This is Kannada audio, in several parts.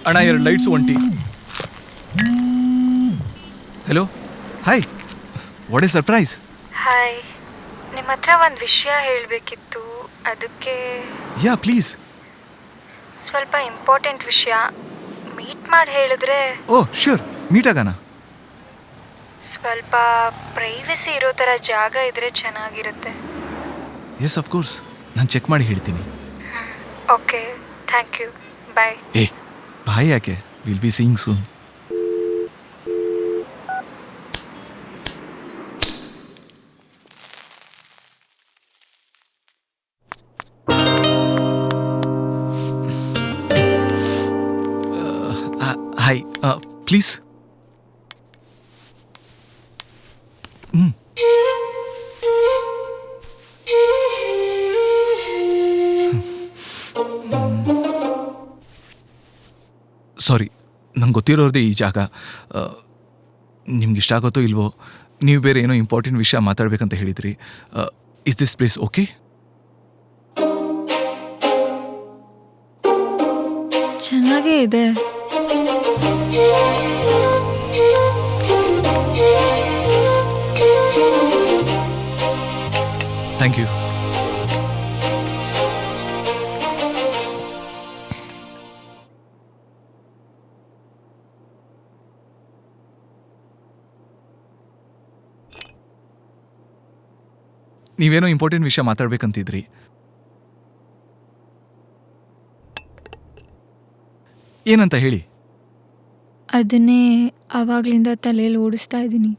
ಅಣ್ಣ 2 ಲೈಟ್ಸ್ ಒಂಟಿ. Hello hi, what is surprise? Hi, ನಿಮ್ಮ ಹತ್ರ ಒಂದು ವಿಷಯ ಹೇಳಬೇಕಿತ್ತು. ಅದಕ್ಕೆ ಯಾ ಪ್ಲೀಸ್. ಸ್ವಲ್ಪ ಇಂಪಾರ್ಟೆಂಟ್ ವಿಷಯ. ಮೀಟ್ ಮಾಡಿ ಹೇಳಿದ್ರೆ. ಓ ಶ್ಯೂರ್, ಮೀಟ್ ಆಗೋಣ. ಸ್ವಲ್ಪ ಪ್ರೈವಸಿ ಇರೋ ಥರ ಜಾಗ ಇದ್ರೆ ಚೆನ್ನಾಗಿರುತ್ತೆ. ಎಸ್ ಆಫ್ ಕೋರ್ಸ್, ನಾನು ಚೆಕ್ ಮಾಡಿ ಹೇಳ್ತೀನಿ. Okay, thank you, bye. ಏ ಬಾಯ್ ಯಾಕೆ, will be seeing soon. Hi, please. Sorry, ನಂಗೆ ಗೊತ್ತಿರೋದೇ ಈ ಜಾಗ. ನಿಮ್ಗೆ ಇಷ್ಟ ಆಗುತ್ತೋ ಇಲ್ವೋ, ನೀವು ಬೇರೆ ಏನೋ ಇಂಪಾರ್ಟೆಂಟ್ ವಿಷಯ ಮಾತಾಡ್ಬೇಕಂತ ಹೇಳಿದ್ರಿ. Is this place okay? ಚೆನ್ನಾಗೇ ಇದೆ. Thank you. ನೀವೇನೋ ಇಂಪಾರ್ಟೆಂಟ್ ವಿಷಯ ಮಾತಾಡ್ಬೇಕಂತಿದ್ರಿ. ಏನಂತ ಹೇಳಿ. ಅದನ್ನೇ ಆವಾಗಲಿಂದ ತಲೆಯಲ್ಲಿ ಓಡಿಸ್ತಾ ಇದ್ದೀನಿ.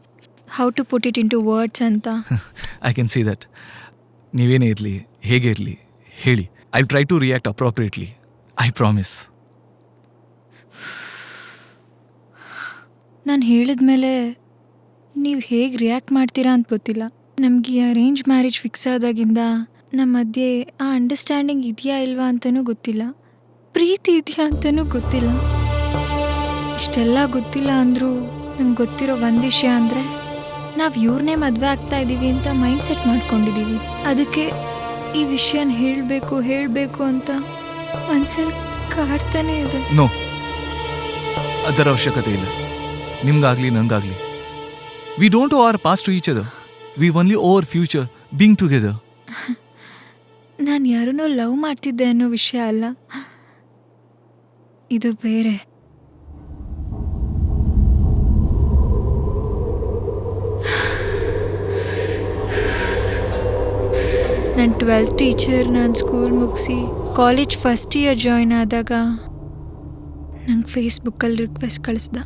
How to put it into words ಅಂತ. I can see that. ನೀವೇನೇ ಇರಲಿ, ಹೇಗೆ ಇರಲಿ ಹೇಳಿ. I try to react appropriately, I promise. ನಾನು ಹೇಳಿದ್ಮೇಲೆ ನೀವು ಹೇಗೆ ರಿಯಾಕ್ಟ್ ಮಾಡ್ತೀರಾ ಅಂತ ಗೊತ್ತಿಲ್ಲ. ನಮಗೆ ಅರೇಂಜ್ ಮ್ಯಾರೇಜ್ ಫಿಕ್ಸ್ ಆದಾಗಿಂದ ನಮ್ಮ ಮಧ್ಯೆ ಆ ಅಂಡರ್ಸ್ಟ್ಯಾಂಡಿಂಗ್ ಇದೆಯಾ ಇಲ್ವಾ ಅಂತಲೂ ಗೊತ್ತಿಲ್ಲ, ಪ್ರೀತಿ ಇದೆಯಾ ಅಂತಲೂ ಗೊತ್ತಿಲ್ಲ. ಇಷ್ಟೆಲ್ಲ ಗೊತ್ತಿಲ್ಲ ಅಂದರೂ ನಮ್ಗೆ ಗೊತ್ತಿರೋ ಒಂದು ವಿಷಯ ಅಂದರೆ ನಾವು ಇವ್ರನ್ನೇ ಮದುವೆ ಆಗ್ತಾ ಇದ್ದೀವಿ ಅಂತ ಮೈಂಡ್ ಸೆಟ್ ಮಾಡ್ಕೊಂಡಿದ್ದೀವಿ. ಅದಕ್ಕೆ ಈ ವಿಷಯನ ಹೇಳಬೇಕು ಅಂತ ಮನ್ಸಲ್ಲಿ ಕಾಡ್ತಾನೆ ಇದೆ. ನೋ, ಅದರ ಅವಶ್ಯಕತೆ ಇಲ್ಲ. ನಿಮ್ಗಾಗಲಿ ನನಗಾಗಲಿ, we don't owe our past to each other, we only owe our future being together. ನಾನು ಯಾರನ್ನೋ ಲವ್ ಮಾಡ್ತಿದ್ದೆ ಅನ್ನೋ ವಿಷಯ ಅಲ್ಲ, ಇದು ಬೇರೆ. ನನ್ನ 12th ಟೀಚರ್ ನಾನು ಸ್ಕೂಲ್ ಮುಗಿಸಿ ಕಾಲೇಜ್ ಫಸ್ಟ್ ಇಯರ್ ಜಾಯ್ನ್ ಆದಾಗ ನಂಗೆ ಫೇಸ್ಬುಕ್ಕಲ್ಲಿ ರಿಕ್ವೆಸ್ಟ್ ಕಳಿಸ್ದ.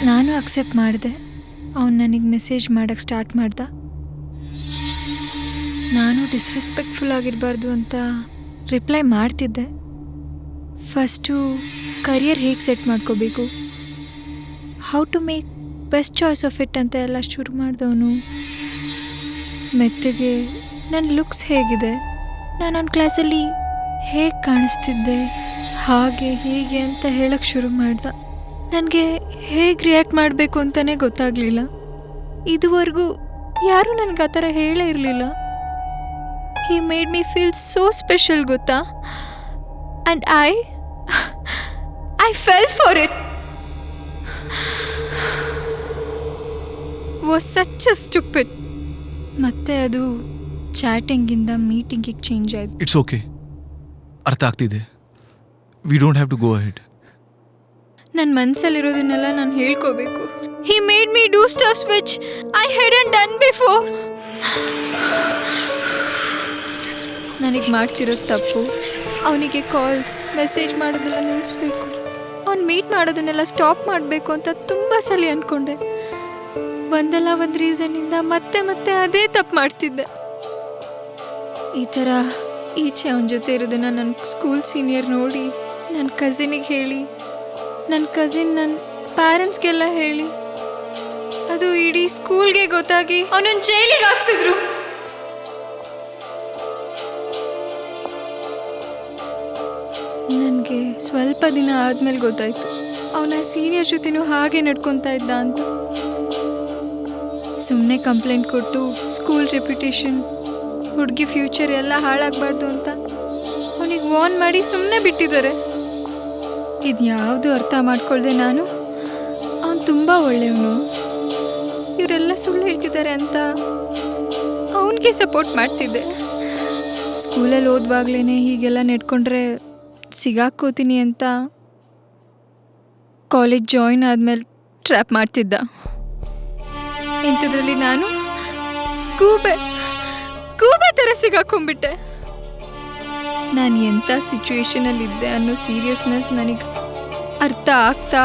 ನಾನು ಅಕ್ಸೆಪ್ಟ್ ಮಾಡಿದೆ. ಅವನು ನನಗೆ ಮೆಸೇಜ್ ಮಾಡೋಕ್ಕೆ ಸ್ಟಾರ್ಟ್ ಮಾಡ್ದ. ನಾನು ಡಿಸ್ರೆಸ್ಪೆಕ್ಟ್ಫುಲ್ ಆಗಿರಬಾರ್ದು ಅಂತ ರಿಪ್ಲೈ ಮಾಡ್ತಿದ್ದೆ. ಫಸ್ಟು ಕರಿಯರ್ ಹೇಗೆ ಸೆಟ್ ಮಾಡ್ಕೋಬೇಕು, how to make best choice of it ಅಂತ ಎಲ್ಲ ಶುರು ಮಾಡಿದವನು. ಮೆತ್ತಗೆ ನನ್ನ ಲುಕ್ಸ್ ಹೇಗಿದೆ, ನಾನು ನನ್ನ ಕ್ಲಾಸಲ್ಲಿ ಹೇಗೆ ಕಾಣಿಸ್ತಿದ್ದೆ, ಹಾಗೆ ಹೀಗೆ ಅಂತ ಹೇಳಕ್ಕೆ ಶುರು ಮಾಡ್ದ. ನನಗೆ ಹೇಗೆ ರಿಯಾಕ್ಟ್ ಮಾಡಬೇಕು ಅಂತಲೇ ಗೊತ್ತಾಗಲಿಲ್ಲ. ಇದುವರೆಗೂ ಯಾರೂ ನನಗೆ ಆ ಥರ ಹೇಳೇ ಇರಲಿಲ್ಲ. He made me feel so special, ಗೊತ್ತಾ? And I fell for it. Was such a stupid. ಮತ್ತೆ ಅದು ಚಾಟಿಂಗಿಂದ ಮೀಟಿಂಗಿಗೆ ಚೇಂಜ್ ಆಯಿತು. ಇಟ್ಸ್ ಓಕೆ, ಅರ್ಥ ಆಗ್ತಿದೆ. We don't have to go ahead. ನನ್ನ ಮನಸ್ಸಲ್ಲಿರೋದನ್ನೆಲ್ಲ ನಾನು ಹೇಳ್ಕೋಬೇಕು. He made me do stuffs which I hadn't done before. ನನಗೆ ಮಾಡ್ತಿರೋದು ತಪ್ಪು. ಅವನಿಗೆ ಕಾಲ್ಸ್ ಮೆಸೇಜ್ ಮಾಡೋದೆಲ್ಲ ನಿಲ್ಲಿಸ್ಬೇಕು, ಅವ್ನು ಮೀಟ್ ಮಾಡೋದನ್ನೆಲ್ಲ ಸ್ಟಾಪ್ ಮಾಡಬೇಕು ಅಂತ ತುಂಬ ಸಲ ಅಂದ್ಕೊಂಡೆ. ಒಂದಲ್ಲ ಒಂದು ರೀಸನ್ನಿಂದ ಮತ್ತೆ ಮತ್ತೆ ಅದೇ ತಪ್ಪು ಮಾಡ್ತಿದ್ದೆ. ಈ ಥರ ಈಚೆ ಅವನ ಜೊತೆ ಇರೋದನ್ನು ನನ್ನ ಸ್ಕೂಲ್ ಸೀನಿಯರ್ ನೋಡಿ ನನ್ನ ಕಸಿನಿಗೆ ಹೇಳಿ, ನನ್ನ ಕಸಿನ್ ನನ್ನ ಪ್ಯಾರೆಂಟ್ಸ್ಗೆಲ್ಲ ಹೇಳಿ, ಅದು ಇಡೀ ಸ್ಕೂಲ್ಗೆ ಗೊತ್ತಾಗಿ ಅವನನ್ನು ಜೈಲಿಗೆ ಹಾಕ್ಸಿದ್ರು. ನನಗೆ ಸ್ವಲ್ಪ ದಿನ ಆದಮೇಲೆ ಗೊತ್ತಾಯಿತು ಅವನ ಸೀನಿಯರ್ ಜೊತೆನೂ ಹಾಗೆ ನಡ್ಕೊತಾ ಇದ್ದ ಅಂತ. ಸುಮ್ಮನೆ ಕಂಪ್ಲೇಂಟ್ ಕೊಟ್ಟು ಸ್ಕೂಲ್ ರೆಪ್ಯುಟೇಷನ್, ಹುಡುಗಿ ಫ್ಯೂಚರ್ ಎಲ್ಲ ಹಾಳಾಗಬಾರ್ದು ಅಂತ ಅವನಿಗೆ ವಾರ್ನ್ ಮಾಡಿ ಸುಮ್ಮನೆ ಬಿಟ್ಟಿದ್ದಾರೆ. ಇದು ಯಾವುದು ಅರ್ಥ ಮಾಡ್ಕೊಳ್ದೆ ನಾನು ಅವನು ತುಂಬ ಒಳ್ಳೆಯವನು, ಇವರೆಲ್ಲ ಸುಳ್ಳು ಹೇಳ್ತಿದ್ದಾರೆ ಅಂತ ಅವನಿಗೆ ಸಪೋರ್ಟ್ ಮಾಡ್ತಿದ್ದೆ. ಸ್ಕೂಲಲ್ಲಿ ಓದುವಾಗ್ಲೇ ಹೀಗೆಲ್ಲ ನೆಡ್ಕೊಂಡ್ರೆ ಸಿಗಾಕೋತೀನಿ ಅಂತ ಕಾಲೇಜ್ ಜಾಯಿನ್ ಆದಮೇಲೆ ಟ್ರ್ಯಾಪ್ ಮಾಡ್ತಿದ್ದ. ಇಂಥದ್ರಲ್ಲಿ ನಾನು ಗೂಬೆ ಥರ ಸಿಗಾಕೊಂಡ್ಬಿಟ್ಟೆ. ನಾನು ಎಂಥ ಸಿಚುವೇಶನಲ್ಲಿದ್ದೆ ಅನ್ನೋ ಸೀರಿಯಸ್ನೆಸ್ ನನಗೆ ಅರ್ಥ ಆಗ್ತಾ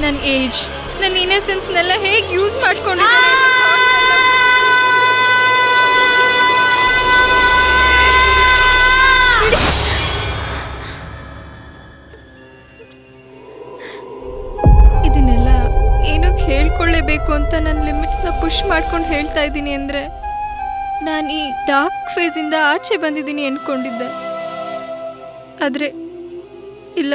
ನನ್ನ ಏಜ್, ನನ್ನ ಇನ್ನಸೆನ್ಸ್ನೆಲ್ಲ ಹೇಗೆ ಯೂಸ್ ಮಾಡ್ಕೊಂಡಿದ್ದಾನೆ ಅನ್ನೋ ಇದನ್ನೆಲ್ಲ ಏನಕ್ಕೆ ಹೇಳ್ಕೊಳ್ಳೇಬೇಕು ಅಂತ ನನ್ನ ಲಿಮಿಟ್ಸ್ನ ಪುಷ್ ಮಾಡ್ಕೊಂಡು ಹೇಳ್ತಾ ಇದ್ದೀನಿ ಅಂದರೆ ನಾನು ಈ ಡಾರ್ಕ್ ಫೇಸಿಂದ ಆಚೆ ಬಂದಿದ್ದೀನಿ ಅಂದ್ಕೊಂಡಿದ್ದೆ. ಆದರೆ ಇಲ್ಲ,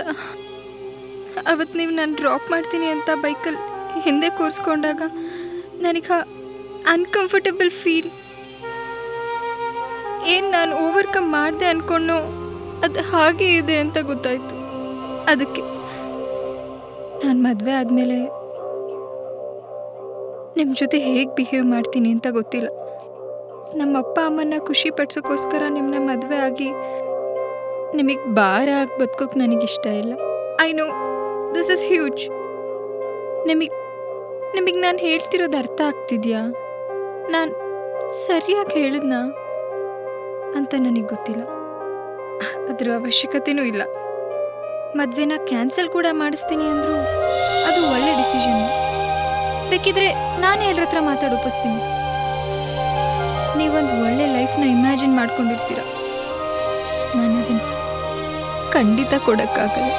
ಅವತ್ತು ನೀವು ನಾನು ಡ್ರಾಪ್ ಮಾಡ್ತೀನಿ ಅಂತ ಬೈಕಲ್ಲಿ ಹಿಂದೆ ಕೂರಿಸ್ಕೊಂಡಾಗ ನನಗೆ ಅನ್ಕಂಫರ್ಟಬಲ್ ಫೀಲ್ ಏನು ನಾನು ಓವರ್ಕಮ್ ಮಾಡಿದೆ ಅಂದ್ಕೊಂಡು ಅದು ಹಾಗೆ ಇದೆ ಅಂತ ಗೊತ್ತಾಯಿತು. ಅದಕ್ಕೆ ನಾನು ಮದುವೆ ಆದಮೇಲೆ ನಿಮ್ಮ ಜೊತೆ ಹೇಗೆ ಬಿಹೇವ್ ಮಾಡ್ತೀನಿ ಅಂತ ಗೊತ್ತಿಲ್ಲ. ನಮ್ಮ ಅಪ್ಪ ಅಮ್ಮನ್ನ ಖುಷಿ ಪಡ್ಸೋಕ್ಕೋಸ್ಕರ ನಿಮ್ಮನ್ನ ಮದುವೆ ಆಗಿ ನಿಮಗೆ ಭಾರ ಆಗಿ ಬದುಕೋಕೆ ನನಗಿಷ್ಟ ಇಲ್ಲ. I know this is huge. ನಿಮಗೆ ನಾನು ಹೇಳ್ತಿರೋದು ಅರ್ಥ ಆಗ್ತಿದ್ಯಾ? ನಾನು ಸರಿಯಾಗಿ ಹೇಳಿದ್ನಾ ಅಂತ ನನಗೆ ಗೊತ್ತಿಲ್ಲ. ಅದರ ಅವಶ್ಯಕತೆನೂ ಇಲ್ಲ. ಮದುವೆನ ಕ್ಯಾನ್ಸಲ್ ಕೂಡ ಮಾಡಿಸ್ತೀನಿ ಅಂದರೂ ಅದು ಒಳ್ಳೆ ಡಿಸಿಷನ್. ಬೇಕಿದ್ರೆ ನಾನು ಎಲ್ಲರ ಹತ್ರ ಮಾತಾಡಿ ಒಪ್ಪಿಸ್ತೀನಿ. ನೀವೊಂದು ಒಳ್ಳೆ ಲೈಫ್ನ ಇಮ್ಯಾಜಿನ್ ಮಾಡ್ಕೊಂಡಿರ್ತೀರ, ನಾನು ಅದನ್ನು ಖಂಡಿತ ಕೊಡೋಕ್ಕಾಗಲ್ಲ.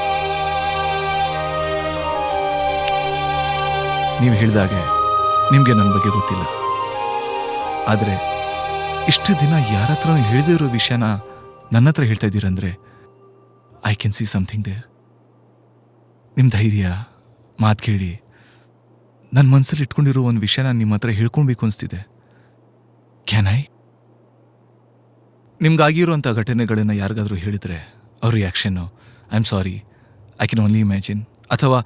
ನೀವು ಹೇಳಿದಾಗೆ ನಿಮಗೆ ನನ್ನ ಬಗ್ಗೆ ಗೊತ್ತಿಲ್ಲ, ಆದರೆ ಇಷ್ಟು ದಿನ ಯಾರ ಹತ್ರ ಹೇಳಿದೇ ಇರೋ ವಿಷಯನ ನನ್ನ ಹತ್ರ ಹೇಳ್ತಾ ಇದ್ದೀರಂದ್ರೆ I can see something there. ನಿಮ್ಮ ಧೈರ್ಯ, ಮಾತು ಕೇಳಿ ನನ್ನ ಮನಸ್ಸಲ್ಲಿ ಇಟ್ಕೊಂಡಿರೋ ಒಂದು ವಿಷಯನ ನಿಮ್ಮ ಹತ್ರ ಹೇಳ್ಕೊಳ್ಬೇಕು ಅನಿಸ್ತಿದೆ. Can I? ನಿಮ್ಗಾಗಿರೋಂಥ ಘಟನೆಗಳನ್ನು ಯಾರಿಗಾದರೂ ಹೇಳಿದರೆ ಅವ್ರ reaction I am sorry, I can only imagine, ಅಥವಾ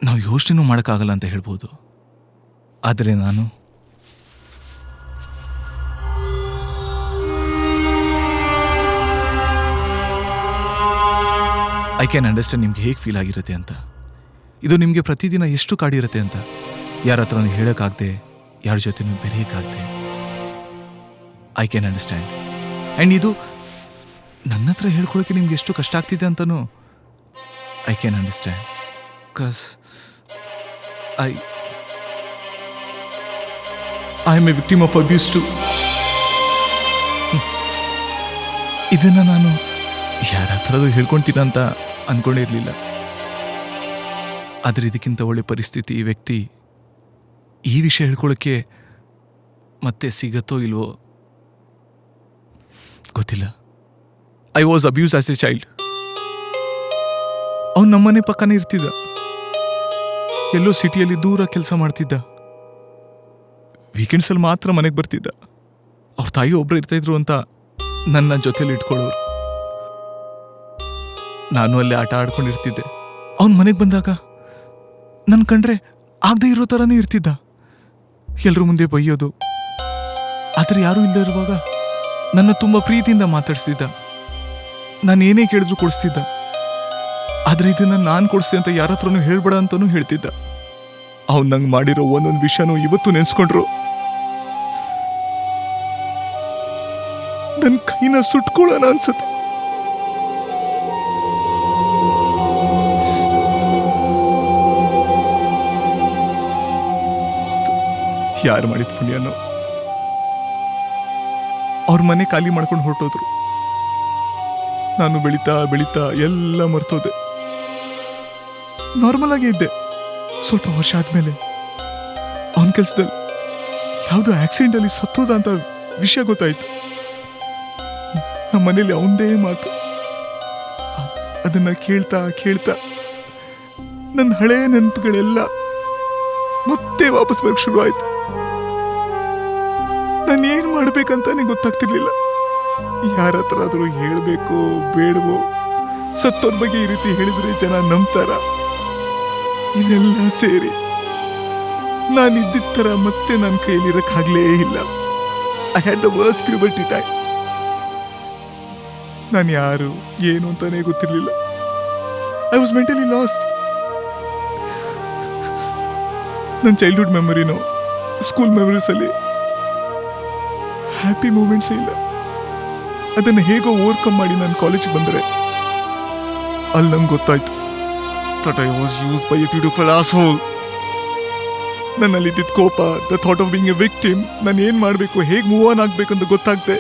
ನಾವು ಯೋಚನೆನೂ ಮಾಡೋಕ್ಕಾಗಲ್ಲ ಅಂತ ಹೇಳ್ಬೋದು. ಆದರೆ ನಾನು ಐ ಕ್ಯಾನ್ ಅಂಡರ್ಸ್ಟ್ಯಾಂಡ್ ನಿಮ್ಗೆ ಹೇಗೆ ಫೀಲ್ ಆಗಿರುತ್ತೆ ಅಂತ. ಇದು ನಿಮಗೆ ಪ್ರತಿದಿನ ಎಷ್ಟು ಕಾಡಿರುತ್ತೆ ಅಂತ. ಯಾರ ಹತ್ರನೂ ಹೇಳೋಕ್ಕಾಗದೆ, ಯಾರ ಜೊತೆನೂ ಬೆರೆಯೋಕ್ಕಾಗದೆ. I can understand. ಆ್ಯಂಡ್ ಇದು ನನ್ನ ಹತ್ರ ಹೇಳ್ಕೊಳ್ಳೋಕ್ಕೆ ನಿಮ್ಗೆ ಎಷ್ಟು ಕಷ್ಟ ಆಗ್ತಿದೆ ಅಂತನೂ I can understand. Because I am a victim of abuse too. ಇದನ್ನು ನಾನು ಯಾರ ಹತ್ರದ್ದು ಹೇಳ್ಕೊಳ್ತೀನಿ ಅಂತ ಅಂದ್ಕೊಂಡಿರಲಿಲ್ಲ. ಆದರೆ ಇದಕ್ಕಿಂತ ಒಳ್ಳೆ ಪರಿಸ್ಥಿತಿ, ಈ ವ್ಯಕ್ತಿ ಈ ವಿಷಯ ಹೇಳ್ಕೊಳ್ಳೋಕ್ಕೆ ಮತ್ತೆ ಸಿಗತ್ತೋ ಇಲ್ವೋ ಗೊತ್ತಿಲ್ಲ. I was abuse as A child. ಅವನು ನಮ್ಮನೆ ಪಕ್ಕನೇ ಇರ್ತಿದ್ದ, ಎಲ್ಲೋ ಸಿಟಿಯಲ್ಲಿ ದೂರ ಕೆಲಸ ಮಾಡ್ತಿದ್ದ. ವೀಕೆಂಡ್ಸಲ್ಲಿ ಮಾತ್ರ ಮನೆಗೆ ಬರ್ತಿದ್ದ. ಅವ್ರ ತಾಯಿ ಒಬ್ಬರು ಇರ್ತಾಯಿದ್ರು ಅಂತ ನನ್ನ ಜೊತೆಲಿ ಇಟ್ಕೊಳ್ಳೋರು. ನಾನು ಅಲ್ಲೇ ಆಟ ಆಡ್ಕೊಂಡಿರ್ತಿದ್ದೆ. ಅವನು ಮನೆಗೆ ಬಂದಾಗ ನನ್ನ ಕಂಡ್ರೆ ಆಗದೆ ಇರೋ ಥರನೇ ಇರ್ತಿದ್ದ. ಎಲ್ಲರ ಮುಂದೆ ಬೈಯೋದು. ಆದರೆ ಯಾರೂ ಇಲ್ಲದೆ ಇರುವಾಗ ನನ್ನ ತುಂಬ ಪ್ರೀತಿಯಿಂದ ಮಾತಾಡಿಸ್ತಿದ್ದ. ನಾನು ಏನೇ ಕೇಳಿದ್ರು ಕೊಡಿಸ್ತಿದ್ದ. ಆದರೆ ಇದನ್ನು ನಾನು ಕೊಡಿಸ್ತೆ ಅಂತ ಯಾರ ಹತ್ರನೂ ಹೇಳ್ಬೇಡ ಅಂತಲೂ ಹೇಳ್ತಿದ್ದ. ಅವ್ನು ನಂಗೆ ಮಾಡಿರೋ ಒಂದೊಂದು ವಿಷಯನೂ ಇವತ್ತು ನೆನೆಸ್ಕೊಂಡ್ರು ನನ್ನ ಕೈನ ಸುಟ್ಕೊಳ್ಳೋಣ ಅನ್ಸತ್ತೆ. ಯಾರು ಮಾಡಿದ ಪುಣ್ಯನೋ ಅವ್ರ ಮನೆ ಖಾಲಿ ಮಾಡ್ಕೊಂಡು ಹೊರಟೋದ್ರು. ನಾನು ಬೆಳೀತಾ ಬೆಳೀತಾ ಎಲ್ಲ ಮರ್ತೋದೆ. ನಾರ್ಮಲ್ ಆಗೇ ಇದ್ದೆ. ಸ್ವಲ್ಪ ವರ್ಷ ಆದ್ಮೇಲೆ ಅವನ ಕೆಲಸದಲ್ಲಿ ಯಾವುದೋ ಆಕ್ಸಿಡೆಂಟಲ್ಲಿ ಸತ್ತೋದ ಅಂತ ವಿಷಯ ಗೊತ್ತಾಯ್ತು. ನಮ್ಮ ಮನೇಲಿ ಅವನದೇ ಮಾತು. ಅದನ್ನ ಕೇಳ್ತಾ ಕೇಳ್ತಾ ನನ್ನ ಹಳೆಯ ನೆನಪುಗಳೆಲ್ಲ ಮತ್ತೆ ವಾಪಸ್ ಬರಕ್ಕೆ ಶುರು ಆಯ್ತು. ನಾನು ಏನು ಮಾಡ್ಬೇಕಂತಾನೆ ಗೊತ್ತಾಗ್ತಿರ್ಲಿಲ್ಲ. ಯಾರ ಹತ್ರ ಆದರೂ ಹೇಳಬೇಕೋ ಬೇಡವೋ, ಸತ್ತೋರ್ ಬಗ್ಗೆ ಈ ರೀತಿ ಹೇಳಿದ್ರೆ ಜನ ನಂಬ್ತಾರ? ಇದೆಲ್ಲ ಸೇರಿ ನಾನಿದ್ದಿದ್ದ ಥರ ಮತ್ತೆ ನನ್ನ ಕೈಲಿರಕ್ಕಾಗ್ಲೇ ಇಲ್ಲ. I had the worst puberty time. ನಾನು ಯಾರು ಏನು ಅಂತಾನೆ ಗೊತ್ತಿರಲಿಲ್ಲ. I was mentally last. ನನ್ನ ಚೈಲ್ಡ್ಹುಡ್ ಮೆಮೊರಿನೋ ಸ್ಕೂಲ್ ಮೆಮೊರೀಸಲ್ಲಿ ಹ್ಯಾಪಿ ಮೂಮೆಂಟ್ಸೇ ಇಲ್ಲ. ಅದನ್ನು ಹೇಗೋ ಓವರ್ಕಮ್ ಮಾಡಿ ನಾನು ಕಾಲೇಜಿಗೆ ಬಂದರೆ ಅಲ್ಲಿ ನಂಗೆ ಗೊತ್ತಾಯ್ತು that I was used by a beautiful asshole. ನನ್ನಲ್ಲಿದ್ದಿದ್ದ ಕೋಪ, the thought of being A victim, ನಾನು ಏನು ಮಾಡಬೇಕು, ಹೇಗೆ ಮೂವ್ ಆನ್ ಆಗಬೇಕು ಅಂತ ಗೊತ್ತಾಗ್ದೆ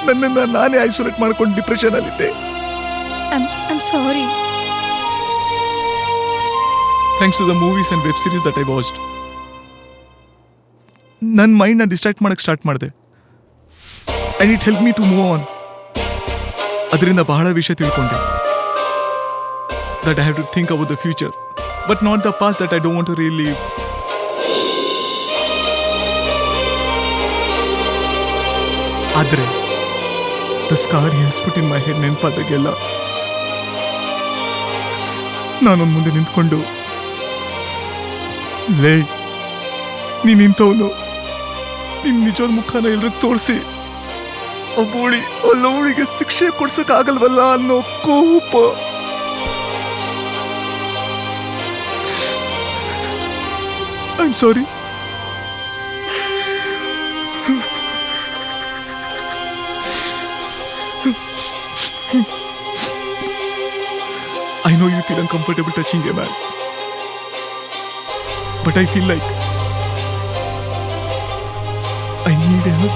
ನನ್ನನ್ನು ನಾನೇ ಐಸೋಲೇಟ್ ಮಾಡ್ಕೊಂಡು ಡಿಪ್ರೆಷನಲ್ಲಿದ್ದೆ. I'm sorry. Thanks to the movies and web series that I watched. ನನ್ನ ಮೈಂಡ್ನ ಡಿಸ್ಟ್ರಾಕ್ಟ್ ಮಾಡೋಕ್ಕೆ ಸ್ಟಾರ್ಟ್ ಮಾಡಿದೆ. And it help me to move on. ಅದರಿಂದ ಬಹಳ ವಿಷಯ ತಿಳ್ಕೊಂಡೆ. That I have to think about the future, but not the past that I don't want to relive. ಆದರೆ the scar he has put in my head ನೆನಪಾದಾಗೆಲ್ಲ ನಾನೊಂದು ಮುಂದೆ ನಿಂತ್ಕೊಂಡು, ಲೇ ನೀನು ನಿಂತವನು, ನಿನ್ನ ನಿಜವಾದ ಮುಖನ ಎಲ್ರಿಗೂ ತೋರಿಸಿ ಅಲ್ಲವಳಿಗೆ ಶಿಕ್ಷೆ ಕೊಡ್ಸೋಕ್ಕಾಗಲ್ವಲ್ಲ ಅನ್ನೋ ಕೋಪ. I'm sorry. I know you feel uncomfortable touching a man, but I feel like I need a hug.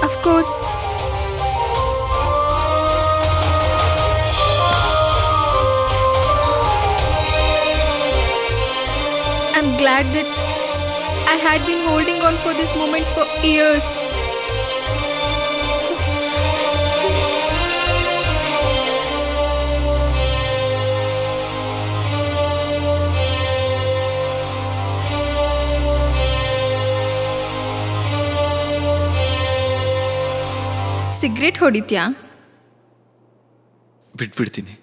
Of course. I'm glad that I had been holding on for this moment for years. Cigarette ಹೊಡಿತ್ಯಾ? ಬಿಟ್ಬಿಡ್ತೀನಿ.